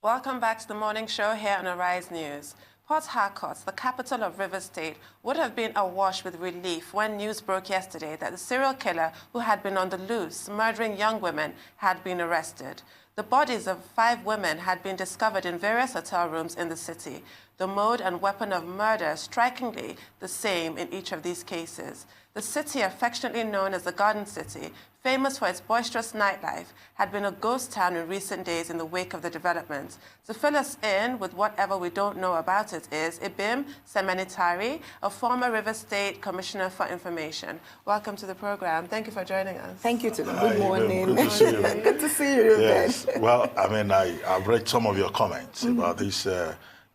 Welcome back to the morning show here on Arise News. Port-harcourt, the capital of Rivers State, would have been awash with relief when news broke yesterday that the serial killer who had been on the loose, murdering young women, had been arrested. The bodies of 5 women had been discovered in various hotel rooms in the city. The mode and weapon of murder strikingly the same in each of these cases. The city, affectionately known as the Garden City, famous for its boisterous nightlife, had been a ghost town in recent days in the wake of the developments. To fill us in with whatever we don't know about it is Ibim Semenitari, a former Rivers State Commissioner for Information. Welcome to the program. Thank you for joining us. Thank you to them. Good morning. Good to see you. Good to see you. Yes. Well, I mean, I've read some of your comments about this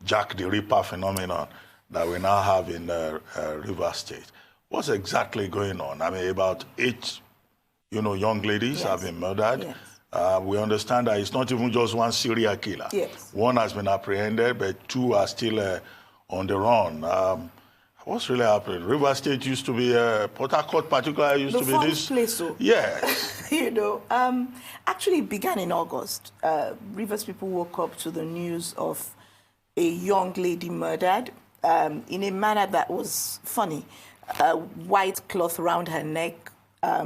Jack the Ripper phenomenon that we now have in Rivers State. What's exactly going on? I mean, about 8 young ladies have been murdered. Yes. We understand that it's not even just one serial killer. Yes. One has been apprehended, but 2 are still on the run. What's really happening? River State used to be, Port-harcourt particularly used to be this place. So. Yes. Actually it began in August. Rivers people woke up to the news of a young lady murdered in a manner that was funny. White cloth around her neck.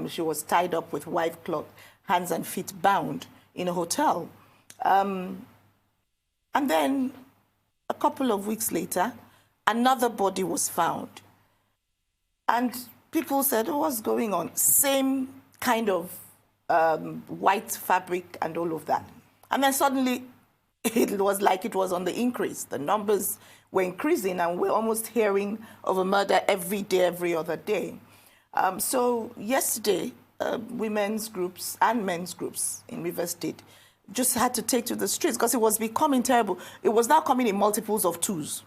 She was tied up with white cloth, hands and feet bound in a hotel. And then a couple of weeks later, another body was found. And people said, oh, what's going on? Same kind of white fabric and all of that. And then suddenly it was like it was on the increase. The numbers were increasing and we're almost hearing of a murder every day, every other day. So yesterday, women's groups and men's groups in Rivers State just had to take to the streets because it was becoming terrible. It was now coming in multiples of 2s.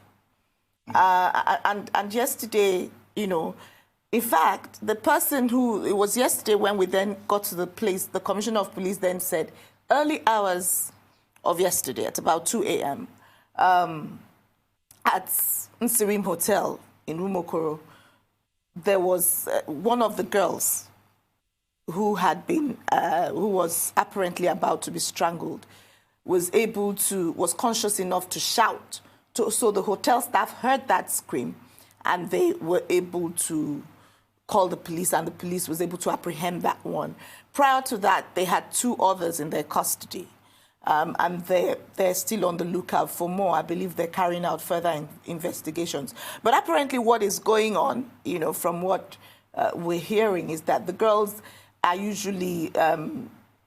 And yesterday, in fact, the person who, it was yesterday when we then got to the place, the Commissioner of Police then said, early hours of yesterday at about 2 a.m., at Nsirim Hotel in Rumokoro, there was one of the girls who had been, who was apparently about to be strangled, was conscious enough to shout. So the hotel staff heard that scream and they were able to call the police and the police was able to apprehend that one. Prior to that, they had 2 others in their custody. And they're still on the lookout for more. I believe they're carrying out further investigations. But apparently what is going on, from what we're hearing, is that the girls are usually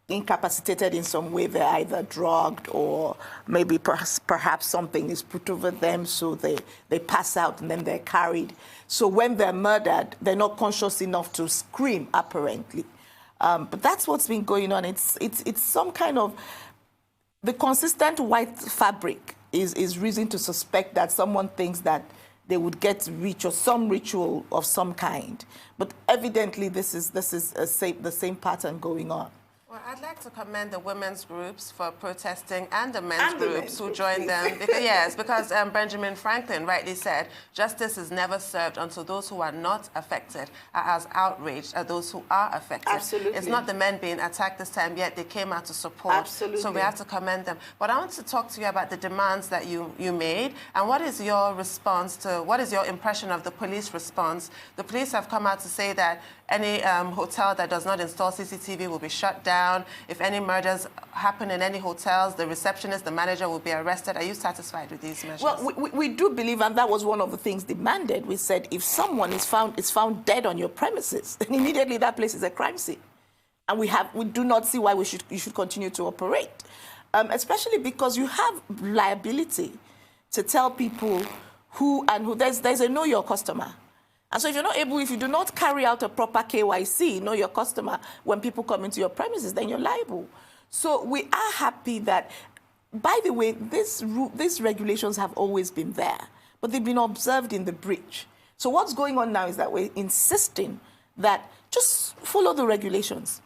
incapacitated in some way. They're either drugged or maybe perhaps something is put over them, so they pass out and then they're carried. So when they're murdered, they're not conscious enough to scream, apparently. But that's what's been going on. It's some kind of... The consistent white fabric is reason to suspect that someone thinks that they would get rich or some ritual of some kind. But evidently, this is the same pattern going on. Well, I'd like to commend the women's groups for protesting and the men's groups who joined them. Because Benjamin Franklin rightly said, justice is never served until those who are not affected are as outraged as those who are affected. Absolutely. It's not the men being attacked this time, yet they came out to support. Absolutely. So we have to commend them. But I want to talk to you about the demands that you made, and what is your response to, what is your impression of the police response? The police have come out to say that any hotel that does not install CCTV will be shut down. If any murders happen in any hotels, the receptionist, the manager will be arrested. Are you satisfied with these measures? Well, we do believe, and that was one of the things demanded. We said if someone is found dead on your premises, then immediately that place is a crime scene. And we do not see why you should continue to operate. Especially because you have liability to tell people who there's a know your customer. And so if you do not carry out a proper KYC, know your customer, when people come into your premises, then you're liable. So we are happy that, by the way, these regulations have always been there, but they've been observed in the breach. So what's going on now is that we're insisting that just follow the regulations.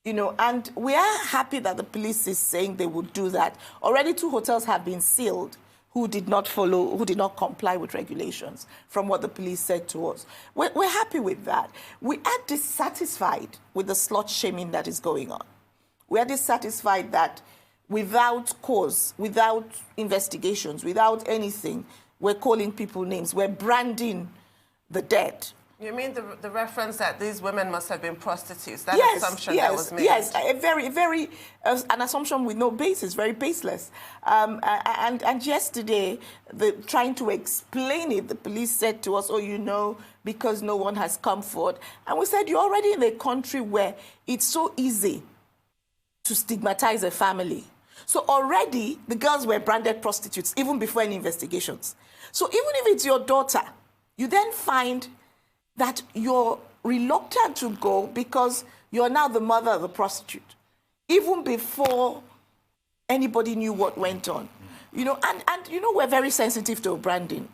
And we are happy that the police is saying they would do that. Already 2 hotels have been sealed who did not comply with regulations, from what the police said to us. We're happy with that. We are dissatisfied with the slut shaming that is going on. We are dissatisfied that without cause, without investigations, without anything. We're calling people names. We're branding the dead. You mean the reference that these women must have been prostitutes? That Yes, assumption yes, that was made? yes. A very, an assumption with no basis, very baseless. And yesterday, trying to explain it, the police said to us, oh, you know, because no one has come forward. And we said, you're already in a country where it's so easy to stigmatize a family. So already, the girls were branded prostitutes, even before any investigations. So even if it's your daughter, you then find that you're reluctant to go because you're now the mother of a prostitute, even before anybody knew what went on. You know, and you know, we're very sensitive to branding.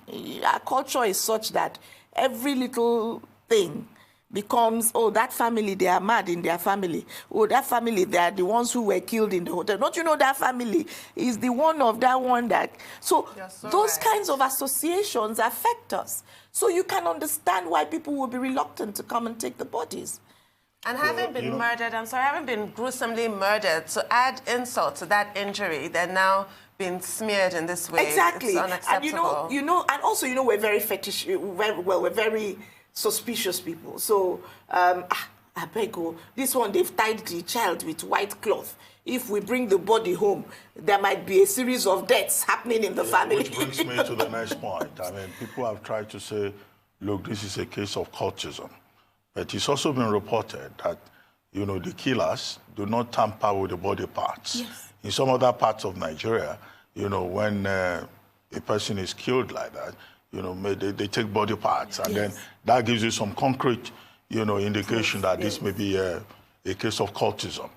Our culture is such that every little thing becomes, oh, that family, they are mad in their family. Oh, that family, they are the ones who were killed in the hotel. Don't you know that family is the one of that one that... So those kinds of associations affect us. So you can understand why people will be reluctant to come and take the bodies. And having been murdered, having been gruesomely murdered, to add insult to that injury, they're now being smeared in this way. Exactly. It's unacceptable. And and also, we're very fetish, we're very suspicious people. So, I beg you, this one, they've tied the child with white cloth. If we bring the body home, there might be a series of deaths happening in the family. Which brings me to the next point. I mean, people have tried to say, look, this is a case of cultism. But it's also been reported that, the killers do not tamper with the body parts. Yes. In some other parts of Nigeria, when a person is killed like that, they take body parts, and then that gives you some concrete, indication that this may be a case of cultism.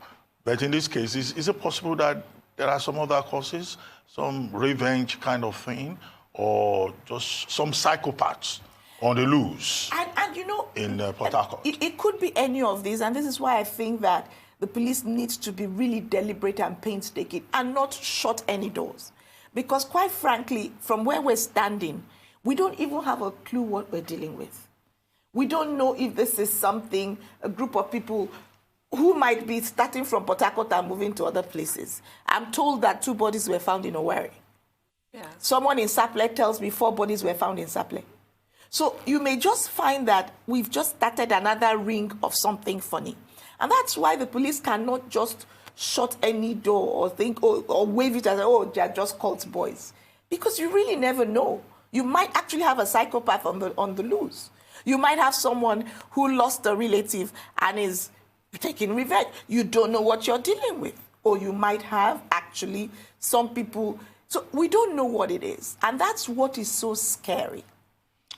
But in this case, is it possible that there are some other causes, some revenge kind of thing, or just some psychopaths on the loose in Port-harcourt? It could be any of these, and this is why I think that the police needs to be really deliberate and painstaking and not shut any doors. Because quite frankly, from where we're standing, we don't even have a clue what we're dealing with. We don't know if this is something, a group of people who might be starting from Port-harcourt and moving to other places. I'm told that 2 bodies were found in Owerri. Yes. Someone in Saple tells me 4 bodies were found in Saple. So you may just find that we've just started another ring of something funny. And that's why the police cannot just shut any door or think, or wave it as, oh, they're just cult boys. Because you really never know. You might actually have a psychopath on the loose. You might have someone who lost a relative and is taking revenge. You don't know what you're dealing with. Or you might have actually some people. So we don't know what it is. And that's what is so scary.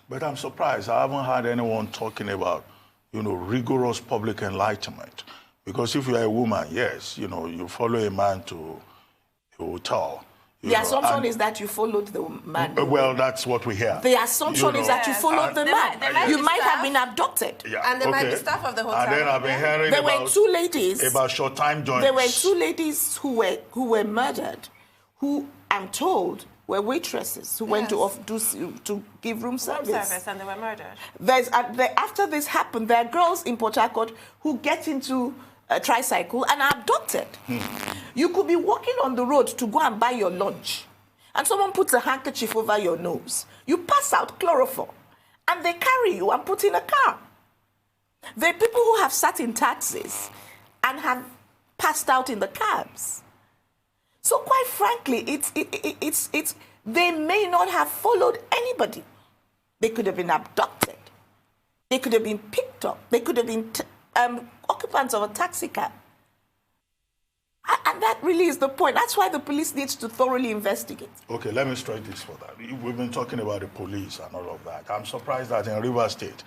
But I'm surprised. I haven't heard anyone talking about, rigorous public enlightenment. Because if you're a woman, yes, you follow a man to a hotel. The assumption is that you followed the man. Well, that's what we hear. The assumption is that you followed the man. You might have been abducted. Yeah, and they might be staff of the hotel. And then I've been hearing there were 2 ladies. About short-time joints. There were 2 ladies who were murdered, who I'm told were waitresses who went to give room service. And they were murdered. After this happened, there are girls in Port-harcourt who get into a tricycle and are abducted. You could be walking on the road to go and buy your lunch, and someone puts a handkerchief over your nose. You pass out chloroform, and they carry you and put in a car. There are people who have sat in taxis and have passed out in the cabs. So quite frankly, they may not have followed anybody. They could have been abducted. They could have been picked up. They could have been occupants of a taxi cab. And that really is the point. That's why the police needs to thoroughly investigate. Okay, let me strike this for that. We've been talking about the police and all of that. I'm surprised that in Rivers State,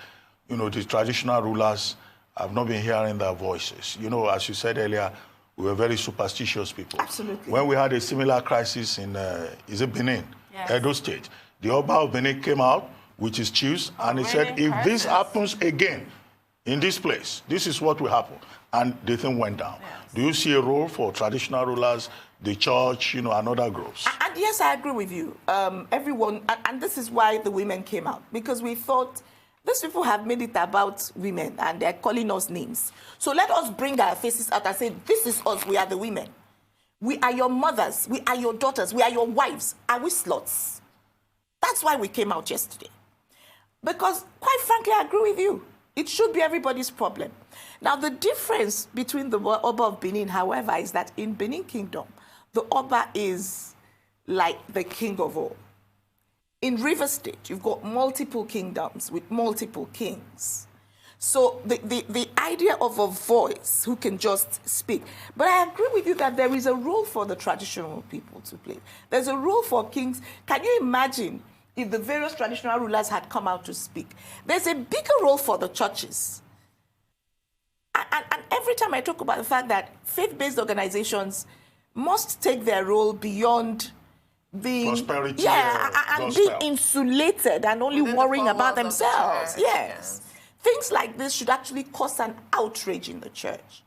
the traditional rulers have not been hearing their voices. As you said earlier, we were very superstitious people. Absolutely. When we had a similar crisis in, Benin, yes. Edo State, the Oba of Benin came out with his chiefs and he said, if this happens again in this place, this is what will happen. And the thing went down. Yes. Do you see a role for traditional rulers, the church, and other groups? And yes, I agree with you. Everyone, and this is why the women came out, because we thought these people have made it about women and they're calling us names. So let us bring our faces out and say, this is us, we are the women. We are your mothers. We are your daughters. We are your wives. Are we sluts? That's why we came out yesterday. Because, quite frankly, I agree with you. It should be everybody's problem. Now, the difference between the Oba of Benin, however, is that in Benin Kingdom, the Oba is like the king of all. In River State, you've got multiple kingdoms with multiple kings. So the idea of a voice who can just speak. But I agree with you that there is a role for the traditional people to play. There's a role for kings. Can you imagine if the various traditional rulers had come out to speak? There's a bigger role for the churches. And every time I talk about the fact that faith-based organizations must take their role beyond being prosperity, and being insulated and only worrying about themselves. Yes. Things like this should actually cause an outrage in the church.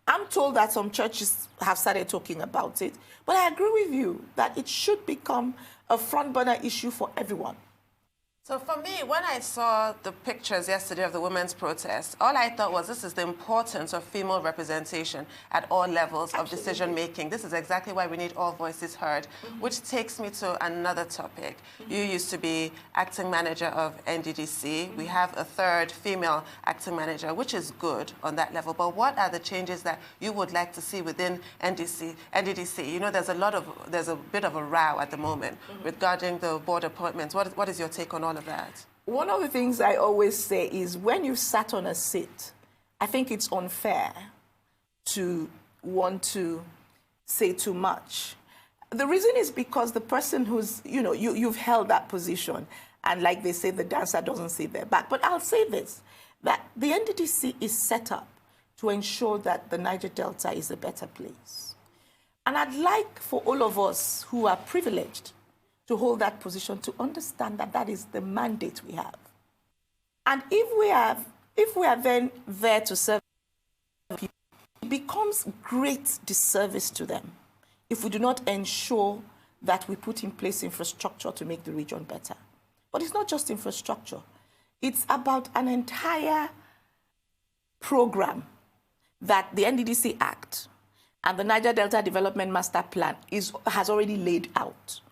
I'm told that some churches have started talking about it, but I agree with you that it should become a front burner issue for everyone. So for me, when I saw the pictures yesterday of the women's protest, all I thought was this is the importance of female representation at all levels of decision-making. This is exactly why we need all voices heard, which takes me to another topic. You used to be acting manager of NCDC. We have a third female acting manager, which is good on that level. But what are the changes that you would like to see within NCDC? You know, there's a bit of a row at the moment regarding the board appointments. What is your take on all of that? One of the things I always say is when you sat on a seat, I think it's unfair to want to say too much. The reason is because the person who's, you've held that position, and like they say, the dancer doesn't say their back. But I'll say this, that the NCDC is set up to ensure that the Niger Delta is a better place. And I'd like for all of us who are privileged to hold that position to understand that that is the mandate we have. And if we are then there to serve people, it becomes great disservice to them if we do not ensure that we put in place infrastructure to make the region better. But it's not just infrastructure. It's about an entire program that the NCDC Act and the Niger Delta Development Master Plan has already laid out.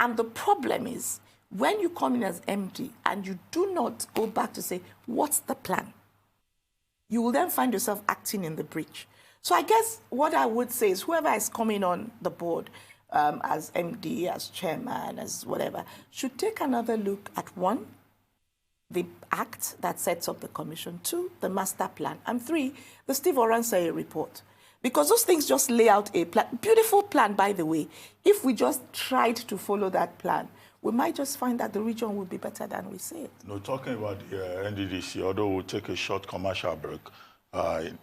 And the problem is, when you come in as MD and you do not go back to say, what's the plan? You will then find yourself acting in the breach. So I guess what I would say is whoever is coming on the board as MD, as chairman, as whatever, should take another look at 1, the act that sets up the commission, 2, the master plan, and 3, the Steve Oransaye report. Because those things just lay out a plan, beautiful plan, by the way. If we just tried to follow that plan, we might just find that the region would be better than we say it. No, talking about the NCDC, although we'll take a short commercial break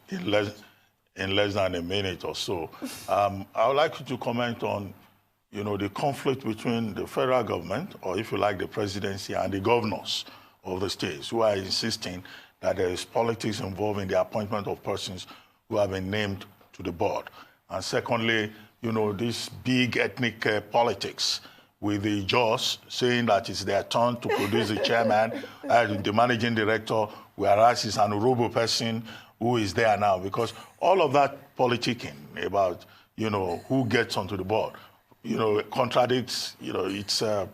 in less than a minute or so, I would like you to comment on, the conflict between the federal government, or if you like, the presidency, and the governors of the states, who are insisting that there is politics involving the appointment of persons who have been named to the board. And secondly, this big ethnic politics with the Jaws saying that it's their turn to produce the chairman, the managing director, whereas it's an Urobo person who is there now. Because all of that politicking about, who gets onto the board, contradicts, it's a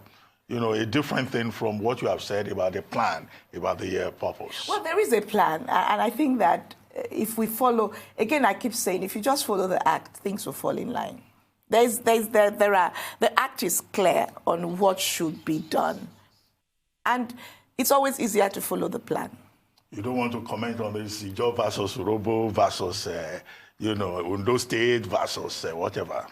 different thing from what you have said about the plan, about the purpose. Well, there is a plan, and I think that if we follow, again, I keep saying, if you just follow the act, things will fall in line. The act is clear on what should be done. And it's always easier to follow the plan. You don't want to comment on this, Ijo versus Urobo versus, Ondo State versus whatever.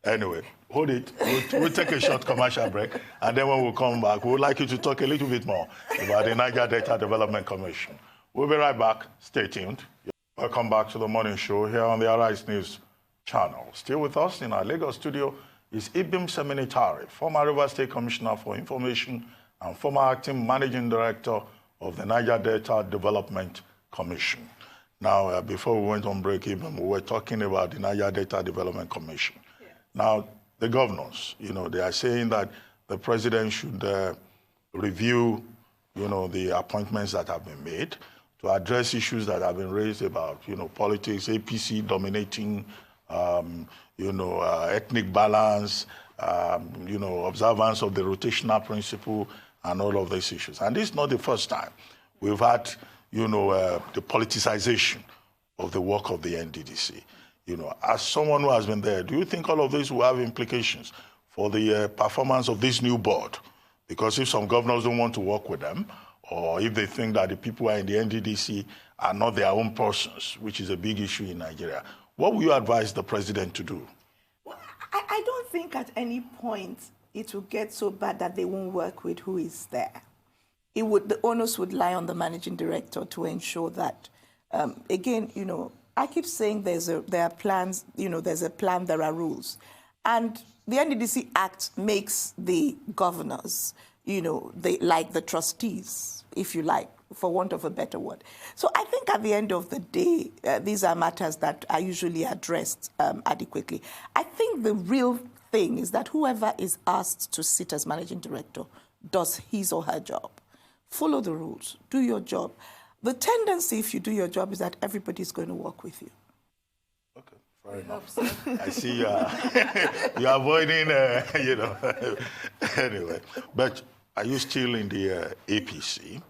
Anyway, hold it. We'll take a short commercial break, and then when we come back, we would like you to talk a little bit more about the Niger Delta Development Commission. We'll be right back. Stay tuned. Welcome back to the morning show here on the Arise News channel. Still with us in our Lagos studio is Ibim Semenitari, former River State Commissioner for Information and former acting managing director of the Niger Delta Development Commission. Now, before we went on break, Ibim, we were talking about the Niger Delta Development Commission. Yeah. Now, the governors, they are saying that the president should review, the appointments that have been made to address issues that have been raised about, politics, APC dominating ethnic balance, observance of the rotational principle, and all of these issues. And this is not the first time. We've had, the politicization of the work of the NCDC. As someone who has been there, do you think all of this will have implications for the performance of this new board? Because if some governors don't want to work with them, or if they think that the people who are in the NCDC are not their own persons, which is a big issue in Nigeria, what will you advise the president to do? Well, I don't think at any point it will get so bad that they won't work with who is there. The onus would lie on the managing director to ensure that, again, I keep saying there are plans, there's a plan, there are rules. And the NCDC Act makes the governors, like the trustees, if you like, for want of a better word. So I think at the end of the day, these are matters that are usually addressed adequately. I think the real thing is that whoever is asked to sit as managing director does his or her job. Follow the rules, do your job. The tendency, if you do your job, is that everybody's going to work with you. Okay, fair enough. So. I see you're avoiding, anyway. But are you still in the APC?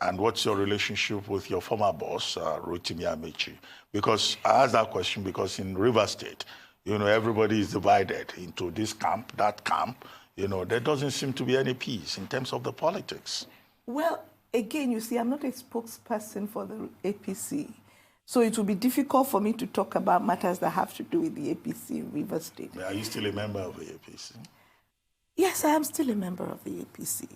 And what's your relationship with your former boss, Ibim Amaechi? Because I asked that question because in Rivers State, everybody is divided into this camp, that camp. There doesn't seem to be any peace in terms of the politics. Well, again, you see, I'm not a spokesperson for the APC. So it will be difficult for me to talk about matters that have to do with the APC in Rivers State. Are you still a member of the APC? Yes, I am still a member of the APC.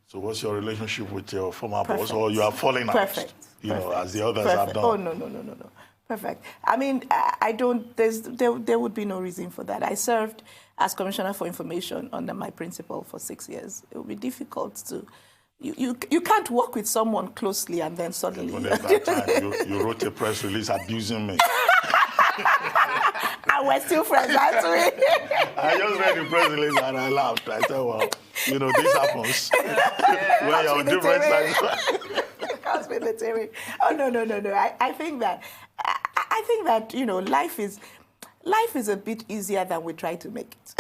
So what's your relationship with your former boss, or you are falling out? Perfect. As the others have done? Oh, no. Perfect. I mean, I don't, there would be no reason for that. I served as Commissioner for Information under my principal for 6 years. It would be difficult to, you can't work with someone closely and then suddenly. But at that time, you wrote a press release abusing me. And we're still friends, aren't we? I just read the press release and I laughed. I said, well, this happens when you're on different sides. Oh, no. I think that, life is a bit easier than we try to make it.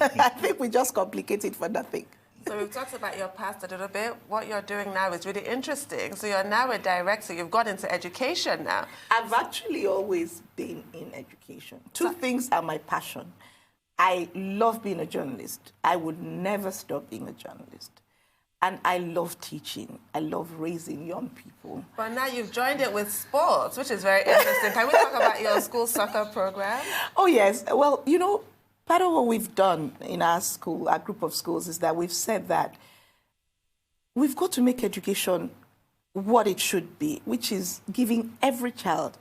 I think we just complicate it for nothing. So we've talked about your past a little bit. What you're doing now is really interesting. So you're now a director. You've got into education now. I've actually always been in education. Two things are my passion. I love being a journalist. I would never stop being a journalist. And I love teaching. I love raising young people. But now you've joined it with sports, which is very interesting. Can we talk about your school soccer program? Oh, yes. Well, part of what we've done in our school, our group of schools, is that we've said that we've got to make education what it should be, which is giving every child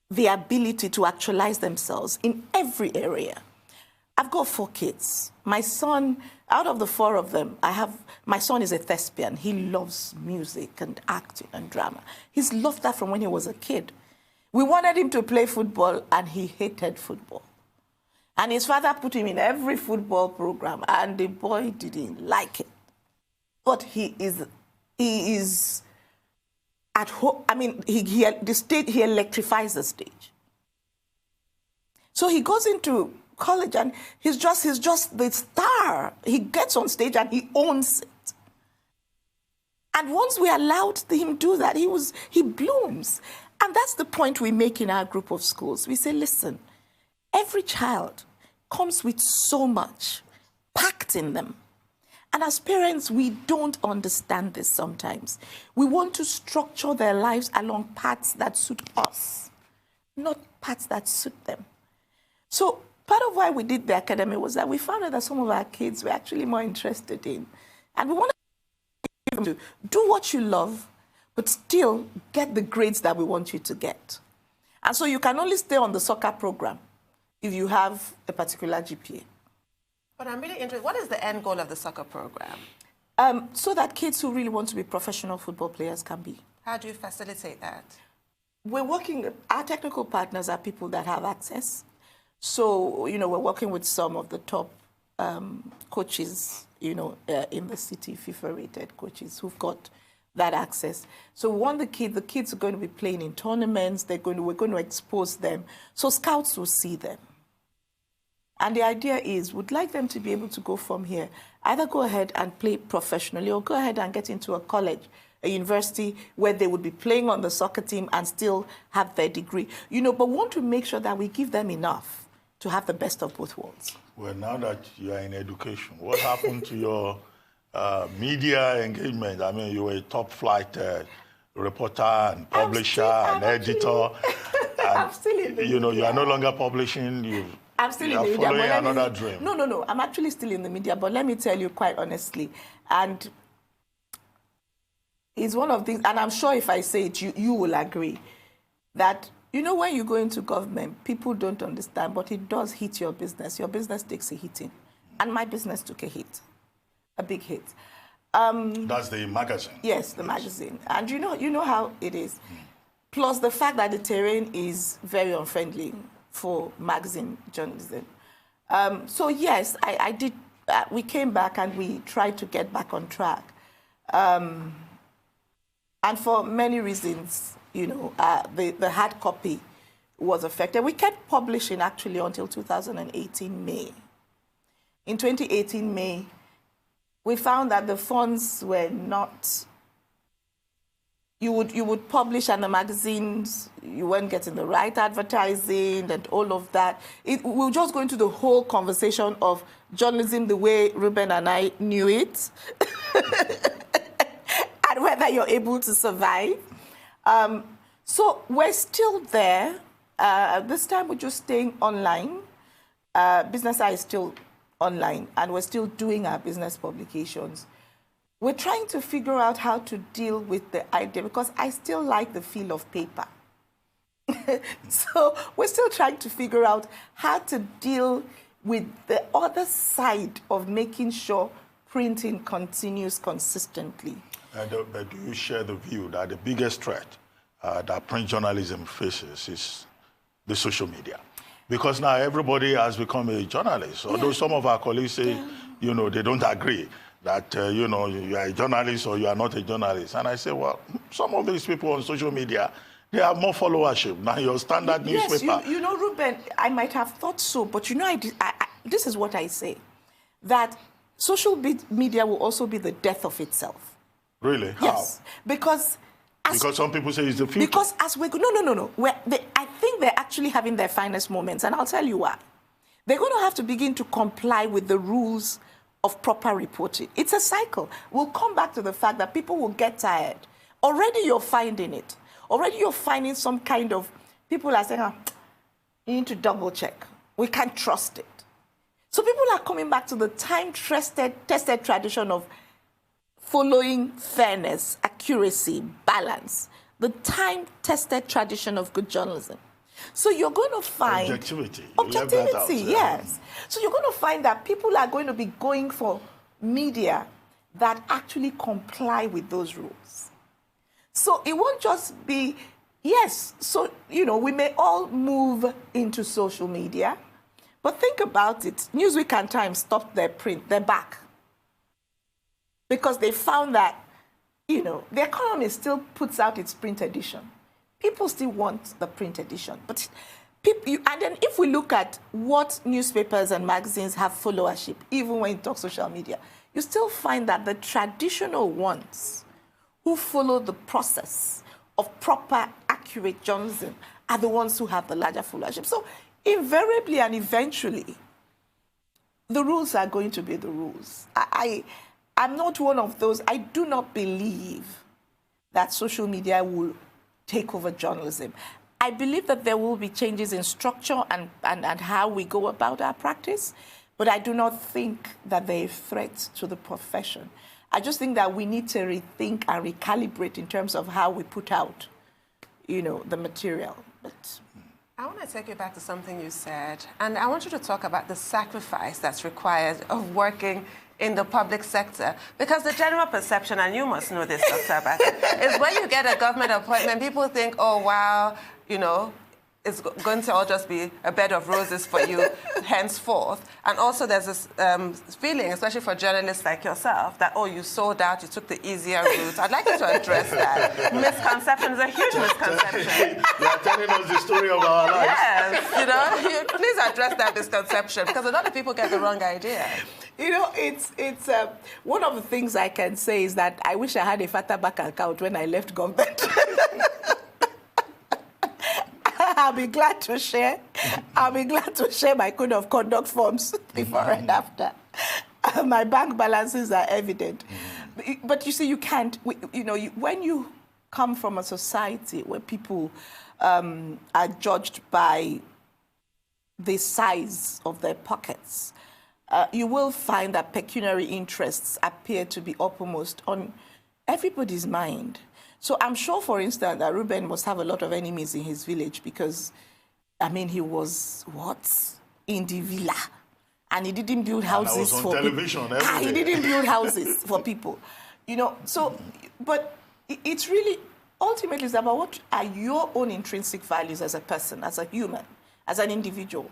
the ability to actualize themselves in every area. I've got 4 kids. My son, out of the 4 of them, my son is a thespian. He loves music and acting and drama. He's loved that from when he was a kid. We wanted him to play football, and he hated football. And his father put him in every football program, and the boy didn't like it. But he is at home. I mean, he electrifies the stage. So he goes into college, and he's just the star. He gets on stage and he owns it. And once we allowed him do that, he blooms. And that's the point we make in our group of schools. We say, listen, every child comes with so much packed in them. And as parents, we don't understand this sometimes. We want to structure their lives along paths that suit us, not paths that suit them. So part of why we did the academy was that we found out that some of our kids were actually more interested in. And we wanted them to do what you love, but still get the grades that we want you to get. And so you can only stay on the soccer program if you have a particular GPA. But I'm really interested, what is the end goal of the soccer program? So that kids who really want to be professional football players can be. How do you facilitate that? Our technical partners are people that have access. So, we're working with some of the top coaches, in the city, FIFA-rated coaches who've got that access. So we want the kids are going to be playing in tournaments, we're going to expose them, so scouts will see them. And the idea is, we'd like them to be able to go from here, either go ahead and play professionally or go ahead and get into a college, a university, where they would be playing on the soccer team and still have their degree. But want to make sure that we give them enough to have the best of both worlds. Well, now that you are in education, what happened to your media engagement? I mean, you were a top-flight reporter and publisher and editor. I'm still in the media. You are no longer publishing. I'm still in the media. Following another dream. No. I'm actually still in the media, but let me tell you quite honestly, and it's one of these, and I'm sure if I say it, you will agree, that, when you go into government, people don't understand, but it does hit your business. Your business takes a hitting. And my business took a hit, a big hit. That's the magazine? Yes, the magazine. And you know how it is. Plus the fact that the terrain is very unfriendly for magazine journalism. So yes, I did. We came back and we tried to get back on track. And for many reasons, the hard copy was affected. We kept publishing actually until 2018 May. In 2018 May, we found that the funds were not. You would publish and the magazines, you weren't getting the right advertising and all of that. We were just going to the whole conversation of journalism the way Ruben and I knew it. And whether you're able to survive. So we're still there. This time we're just staying online. Business Eye is still online, and we're still doing our business publications. We're trying to figure out how to deal with the idea, because I still like the feel of paper. So we're still trying to figure out how to deal with the other side of making sure printing continues consistently. But do you share the view that the biggest threat that print journalism faces is the social media? Because now everybody has become a journalist. Although some of our colleagues say, they don't agree that, you are a journalist or you are not a journalist. And I say, well, some of these people on social media, they have more followership than your standard newspaper. Yes, Ruben, I might have thought so, but this is what I say, that social media will also be the death of itself. Really? Yes, how? Because some people say it's the future. Because as we go, no. I think they're actually having their finest moments, and I'll tell you why. They're going to have to begin to comply with the rules of proper reporting. It's a cycle. We'll come back to the fact that people will get tired. Already you're finding it. Already you're finding some kind of, people are saying, you need to double check. We can't trust it. So people are coming back to the time-tested tradition of following fairness, accuracy, balance, the time-tested tradition of good journalism. So you're going to find... Objectivity, yes. So you're going to find that people are going to be going for media that actually comply with those rules. So it won't just be, yes, so, we may all move into social media, but think about it. Newsweek and Times stopped their print, they're back. Because they found that, the economy still puts out its print edition. People still want the print edition. But and then if we look at what newspapers and magazines have followership, even when you talk social media, you still find that the traditional ones who follow the process of proper, accurate journalism are the ones who have the larger followership. So invariably and eventually, the rules are going to be the rules. I'm not one of those. I do not believe that social media will take over journalism. I believe that there will be changes in structure and how we go about our practice, but I do not think that they're a threat to the profession. I just think that we need to rethink and recalibrate in terms of how we put out, the material. But I want to take you back to something you said, and I want you to talk about the sacrifice that's required of working in the public sector. Because the general perception, and you must know this, Dr. Abati, is when you get a government appointment, people think, oh, wow, it's going to all just be a bed of roses for you henceforth. And also there's this feeling, especially for journalists like yourself, that, oh, you sold out, you took the easier route. I'd like you to address that. Misconception is a huge misconception. You're telling us the story of our lives. Yes, please address that misconception, because a lot of people get the wrong idea. It's one of the things I can say is that I wish I had a fatter bank account when I left government. I'll be glad to share. I'll be glad to share my code of conduct forms before and after. My bank balances are evident. But you see, you can't, when you come from a society where people are judged by the size of their pockets, you will find that pecuniary interests appear to be uppermost on everybody's mind. So I'm sure, for instance, that Reuben must have a lot of enemies in his village because, he was, in the villa. And he didn't build houses for television people. He didn't build houses for people. But it's really, ultimately, it's about what are your own intrinsic values as a person, as a human, as an individual.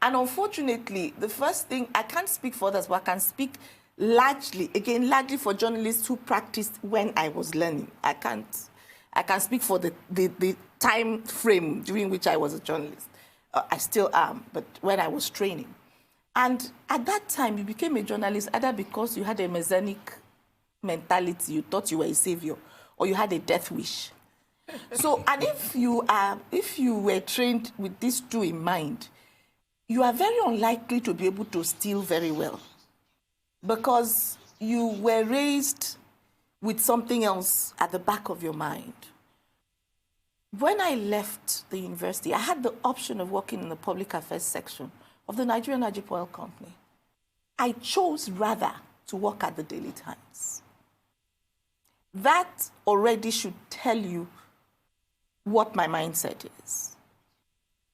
And unfortunately, the first thing, I can't speak for others, but I can speak largely for journalists who practiced when I was learning. I can speak for the time frame during which I was a journalist. I still am, but when I was training. And at that time, you became a journalist either because you had a messianic mentality, you thought you were a savior, or you had a death wish. So, and if you were trained with these two in mind, you are very unlikely to be able to steal very well, because you were raised with something else at the back of your mind. When I left the university, I had the option of working in the public affairs section of the Nigerian Ajip Oil Company. I chose rather to work at the Daily Times. That already should tell you what my mindset is.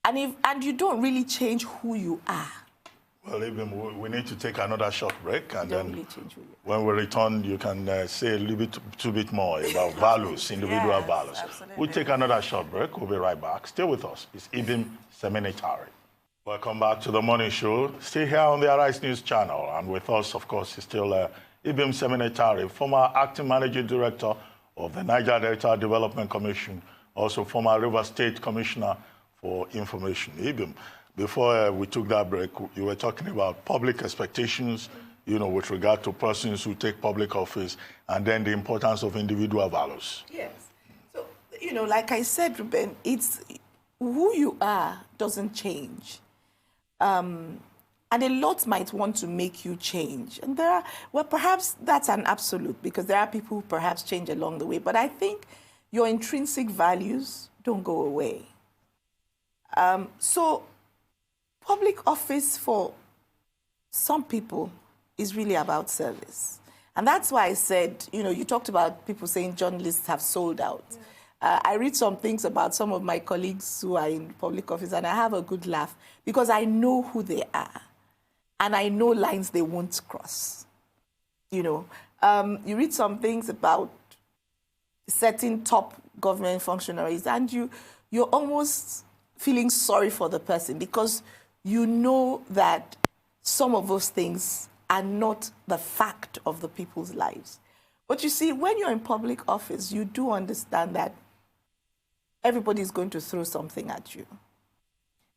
And you don't really change who you are. Well, Ibim, we need to take another short break, and then Really change who you are. when we return, you can say a little bit more about values, individual values. Absolutely. We'll take another short break. We'll be right back. Stay with us. It's Ibim Semenitari. Welcome back to the morning show. Still here on the Arise News channel, and with us, of course, is still Ibim Semenitari, former acting managing director of the Niger Delta Development Commission, also former River State Commissioner for Information. Ibim, before we took that break, you were talking about public expectations, with regard to persons who take public office, and then the importance of individual values. Yes. So, like I said, Ruben, it's who you are doesn't change. And a lot might want to make you change. And perhaps that's an absolute, because there are people who perhaps change along the way. But I think your intrinsic values don't go away. So public office for some people is really about service. And that's why I said, you talked about people saying journalists have sold out. Yeah. I read some things about some of my colleagues who are in public office, and I have a good laugh because I know who they are. And I know lines they won't cross. You read some things about certain top government functionaries, and you're almost feeling sorry for the person because you know that some of those things are not the fact of the people's lives. But you see, when you're in public office, you do understand that everybody's going to throw something at you.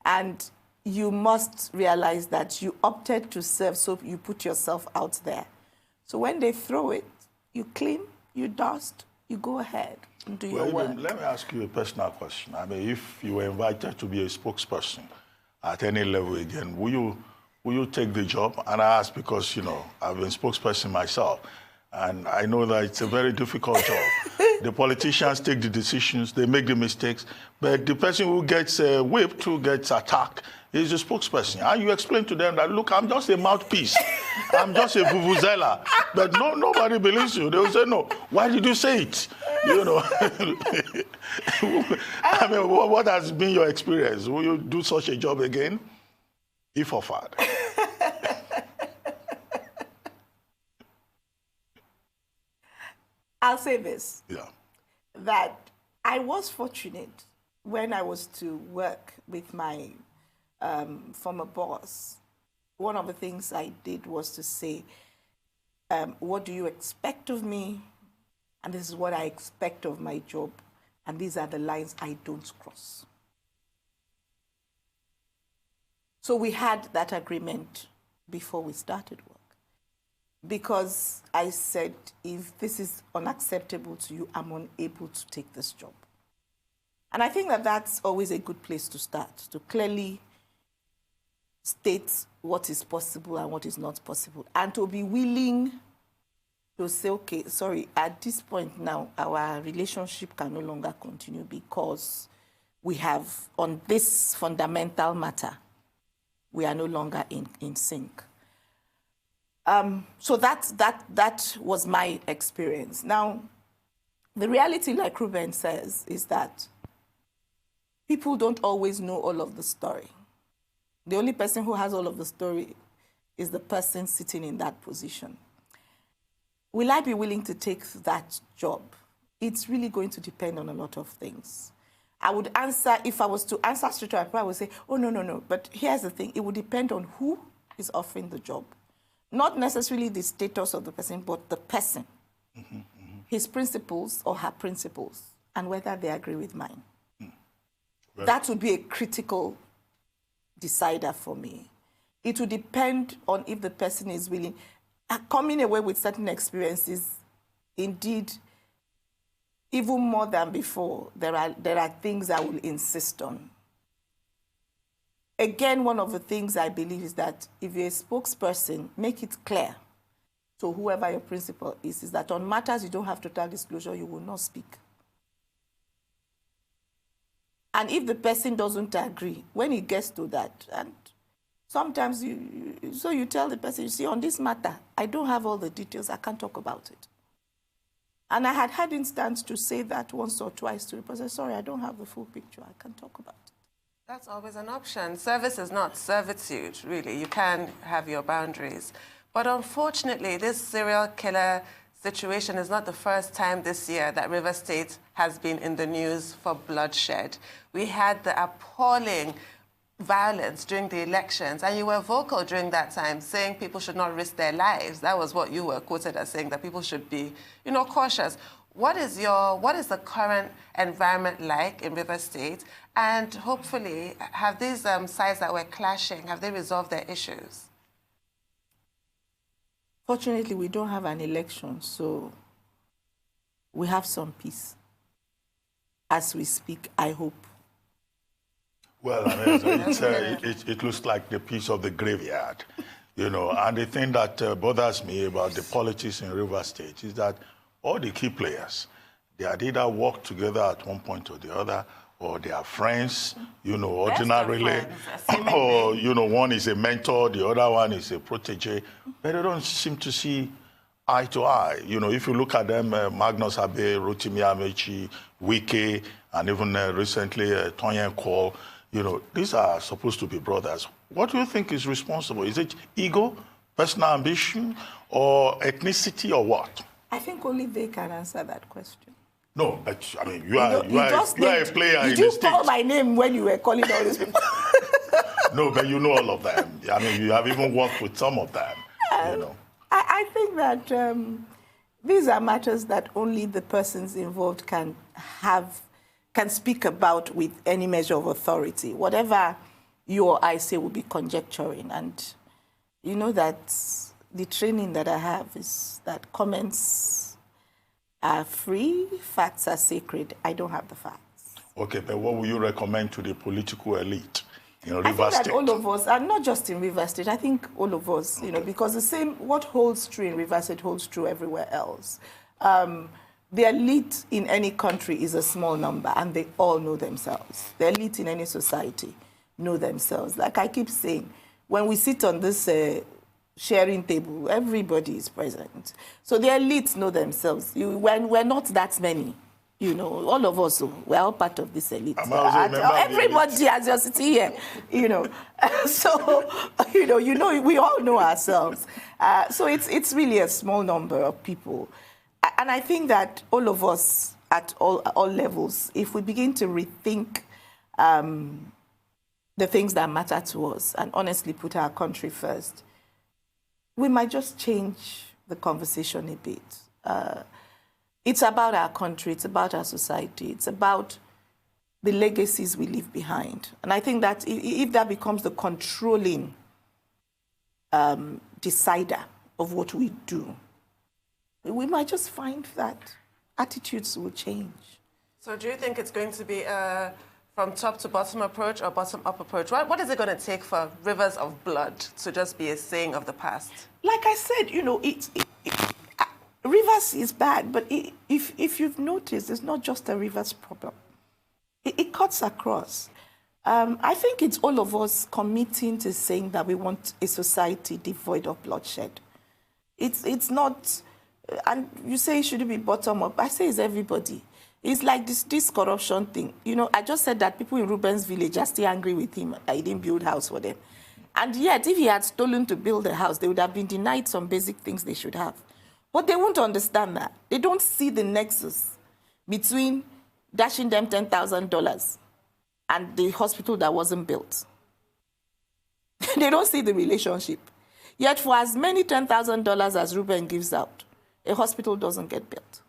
And you must realize that you opted to serve, so you put yourself out there. So when they throw it, you clean, you dust, you go ahead and do your work. Let me ask you a personal question. If you were invited to be a spokesperson at any level again, will you take the job? And I ask because, I've been spokesperson myself, and I know that it's a very difficult job. The politicians take the decisions, they make the mistakes, but the person who gets whipped, who gets attacked, is the spokesperson. And you explain to them that, look, I'm just a mouthpiece. I'm just a vuvuzela. But nobody believes you. They will say, no, why did you say it? What has been your experience? Will you do such a job again, if offered? I'll say this. Yeah. That I was fortunate when I was to work with my former boss, one of the things I did was to say, what do you expect of me? And this is what I expect of my job. And these are the lines I don't cross. So we had that agreement before we started work. Because I said, if this is unacceptable to you, I'm unable to take this job. And I think that that's always a good place to start, to clearly state what is possible and what is not possible, and to be willing to say, okay, sorry, at this point now, our relationship can no longer continue because we have, on this fundamental matter, we are no longer in sync. So that was my experience. Now, the reality, like Ruben says, is that people don't always know all of the story. The only person who has all of the story is the person sitting in that position. Will I be willing to take that job? It's really going to depend on a lot of things. I would answer, if I was to answer straight away, I would say, oh, no. But here's the thing. It would depend on who is offering the job. Not necessarily the status of the person, but the person, his principles or her principles, and whether they agree with mine. That would be a critical decider for me. It would depend on if the person is willing. Coming away with certain experiences, indeed, even more than before, there are things I will insist on. Again, one of the things I believe is that if you're a spokesperson, make it clear to whoever your principal is that on matters you don't have total disclosure, you will not speak. And if the person doesn't agree, when it gets to that, and sometimes you tell the person, you see, on this matter, I don't have all the details, I can't talk about it. And I had instance to say that once or twice to the person, sorry, I don't have the full picture, I can't talk about it. That's always an option. Service is not servitude, really. You can have your boundaries. But unfortunately, this serial killer situation is not the first time this year that River State has been in the news for bloodshed. We had the appalling violence during the elections, and you were vocal during that time saying people should not risk their lives. That was what you were quoted as saying, that people should be, cautious. What is the current environment like in River State? And hopefully, have these sides that were clashing, have they resolved their issues? Fortunately, we don't have an election, so we have some peace. As we speak, I hope. Well, I mean, it looks like the piece of the graveyard, And the thing that bothers me about the politics in River State is that all the key players, they had either worked together at one point or the other, or they are friends, ordinarily, or, one is a mentor, the other one is a protege, but they don't seem to see eye to eye. If you look at them, Magnus Abe, Rotimi Amaechi, Wike, and even recently Tonyen Cole, these are supposed to be brothers. What do you think is responsible? Is it ego, personal ambition, or ethnicity, or what? I think only they can answer that question. No, but I mean, you are a player in the state. Did you call my name when you were calling all these people? No, but you know all of them. I mean, you have even worked with some of them, I think that these are matters that only the persons involved can speak about with any measure of authority. Whatever you or I say will be conjecturing. And you know that the training that I have is that comments are free, facts are sacred. I don't have the facts. Okay, but what would you recommend to the political elite in River State? I think that all of us, and not just in River State, I think all of us, because what holds true in River State holds true everywhere else. The elite in any country is a small number, and they all know themselves. The elite in any society know themselves. Like I keep saying, when we sit on this sharing table, everybody is present. So the elites know themselves. We're not that many, all of us, we're all part of this elite. Everybody as you're sitting here, So, we all know ourselves. So it's really a small number of people. And I think that all of us at all levels, if we begin to rethink the things that matter to us and honestly put our country first, we might just change the conversation a bit. It's about our country, it's about our society, it's about the legacies we leave behind. And I think that if that becomes the controlling decider of what we do, we might just find that attitudes will change. So do you think it's going to be a from top to bottom approach or bottom up approach? What is it going to take for rivers of blood to just be a saying of the past? Like I said, Rivers is bad, but if you've noticed, it's not just a rivers problem. It cuts across. I think it's all of us committing to saying that we want a society devoid of bloodshed. It's not, and you say it should be bottom up. I say it's everybody. It's like this corruption thing. I just said that people in Ruben's village are still angry with him that he didn't build a house for them. And yet, if he had stolen to build a house, they would have been denied some basic things they should have. But they won't understand that. They don't see the nexus between dashing them $10,000 and the hospital that wasn't built. They don't see the relationship. Yet for as many $10,000 as Ruben gives out, a hospital doesn't get built.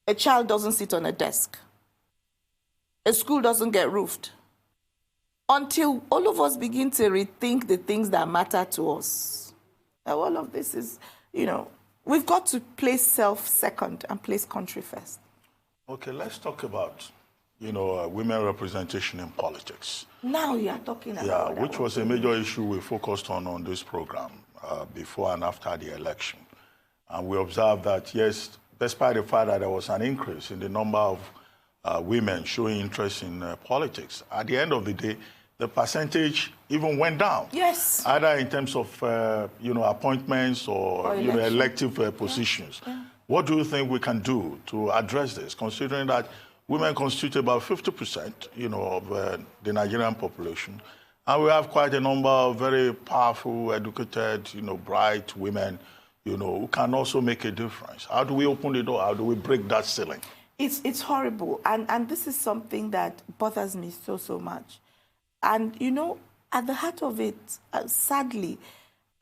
A child doesn't sit on a desk. A school doesn't get roofed. Until all of us begin to rethink the things that matter to us. Now, all of this is, we've got to place self second and place country first. Okay, let's talk about, women representation in politics. Now you are talking about which was a major issue we focused on this program before and after the election. And we observed that, yes, despite the fact that there was an increase in the number of women showing interest in politics, at the end of the day, the percentage even went down. Yes. Either in terms of, appointments or elective positions. Yeah. What do you think we can do to address this, considering that women constitute about 50%, of the Nigerian population, and we have quite a number of very powerful, educated, bright women, who can also make a difference? How do we open the door? How do we break that ceiling? It's horrible, and this is something that bothers me so much. And, at the heart of it, sadly,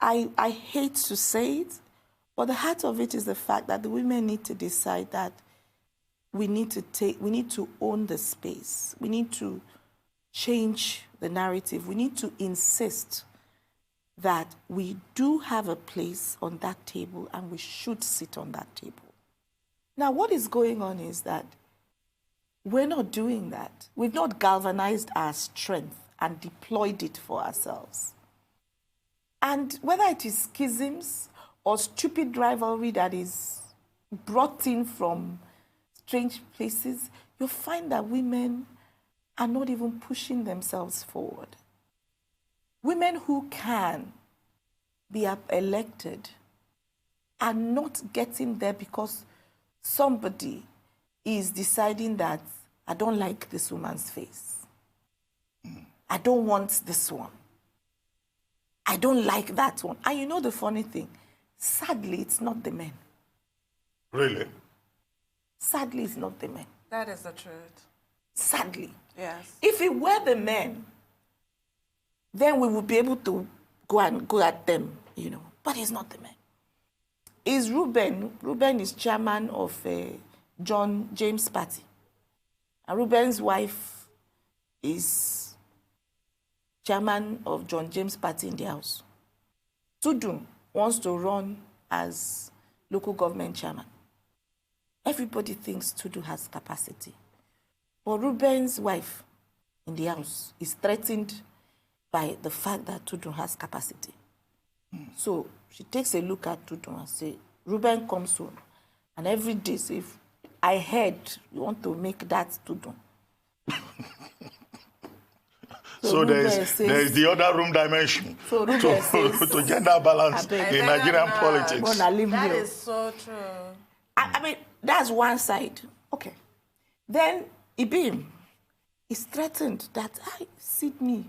I hate to say it, but the heart of it is the fact that the women need to decide that we need to own the space. We need to change the narrative. We need to insist that we do have a place on that table and we should sit on that table. Now, what is going on is that we're not doing that. We've not galvanized our strength and deployed it for ourselves. And whether it is schisms or stupid rivalry that is brought in from strange places, you'll find that women are not even pushing themselves forward. Women who can be elected are not getting there because somebody is deciding that I don't like this woman's face. I don't want this one. I don't like that one. And the funny thing, sadly, it's not the men. Really? Sadly, it's not the men. That is the truth. Sadly. Yes. If it were the men, then we would be able to go at them, But it's not the men. It's Ruben. Ruben is chairman of John James' party. And Ruben's wife is chairman of John James' party in the House. Tudun wants to run as local government chairman. Everybody thinks Tudun has capacity. But Ruben's wife in the House is threatened by the fact that Tudun has capacity. So she takes a look at Tudun and says, Ruben comes soon. And every day says, I heard you want to make that Tudun. So there's the other room dimension to gender balance in Nigerian politics. That is so true. I mean, that's one side. Okay. Then Ibim is threatened that, Sydney,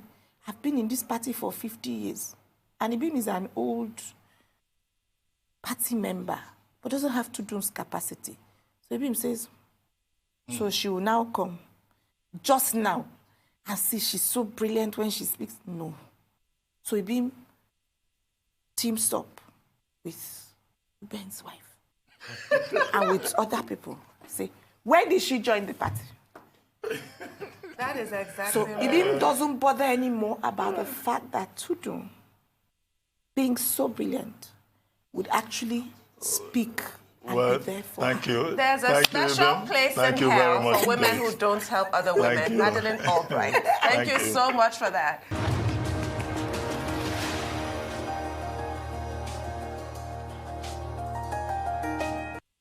I've been in this party for 50 years. And Ibim is an old party member, but doesn't have Tudun's capacity. So Ibim says, so she will now come, just now, and see she's so brilliant when she speaks. No. So Ibim teams up with Ben's wife and with other people. Say, where did she join the party? That is exactly so right. Ibim doesn't bother anymore about the fact that Tudun, being so brilliant, would actually speak and be there for thank her. you. There's a special place in hell for women who don't help other women. Madeline Albright. Thank you so much for that.